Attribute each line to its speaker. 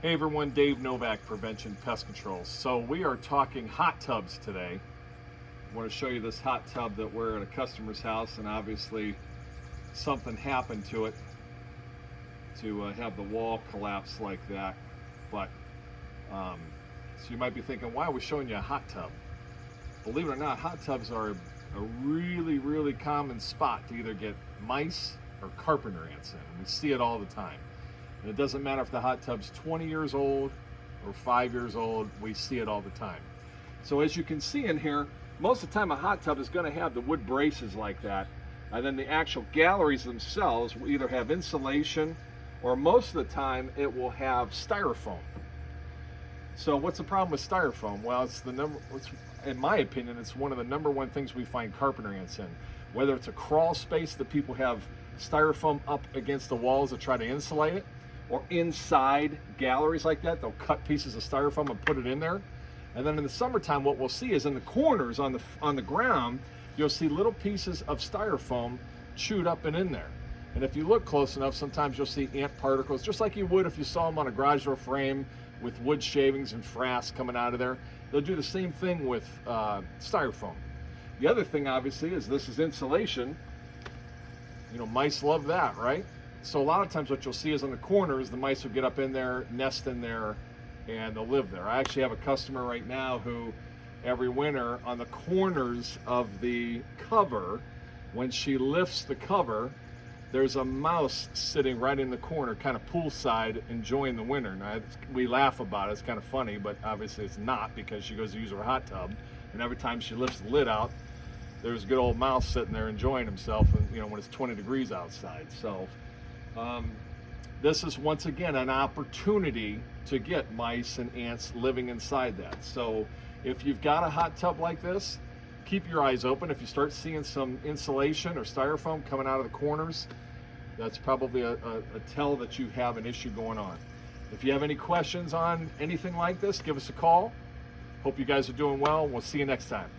Speaker 1: Hey everyone, Dave Novak, Prevention Pest Control. So we are talking hot tubs today. I want to show you this hot tub that we're at a customer's house, and obviously something happened to it to have the wall collapse like that. But so you might be thinking, why are we showing you a hot tub? Believe it or not, hot tubs are a really common spot to either get mice or carpenter ants in. We see it all the time. And it doesn't matter if the hot tub's 20 years old or 5 years old, we see it all the time. So as you can see in here, most of the time a hot tub is going to have the wood braces like that, and then the actual galleries themselves will either have insulation, or most of the time it will have styrofoam. So what's the problem with styrofoam? Well, in my opinion, it's one of the number one things we find carpenter ants in. Whether it's a crawl space that people have styrofoam up against the walls to try to insulate it, or inside galleries like that, they'll cut pieces of styrofoam and put it in there. And then in the summertime, what we'll see is in the corners on the ground, you'll see little pieces of styrofoam chewed up and in there. And if you look close enough, sometimes you'll see ant particles, just like you would if you saw them on a garage door frame with wood shavings and frass coming out of there. They'll do the same thing with styrofoam. The other thing, obviously, is this is insulation. You know, mice love that, right? So a lot of times what you'll see is in the corners, the mice will get up in there, nest in there, and they'll live there. I actually have a customer right now who every winter on the corners of the cover, when she lifts the cover, there's a mouse sitting right in the corner, kind of poolside, enjoying the winter. Now, we laugh about it, it's kind of funny, but obviously it's not, because she goes to use her hot tub, and every time she lifts the lid out, there's a good old mouse sitting there enjoying himself, and you know, when it's 20 degrees outside. So this is once again an opportunity to get mice and ants living inside that. So if you've got a hot tub like this, keep your eyes open. If you start seeing some insulation or styrofoam coming out of the corners, that's probably a tell that you have an issue going on. If you have any questions on anything like this, give us a call. Hope you guys are doing well. We'll see you next time.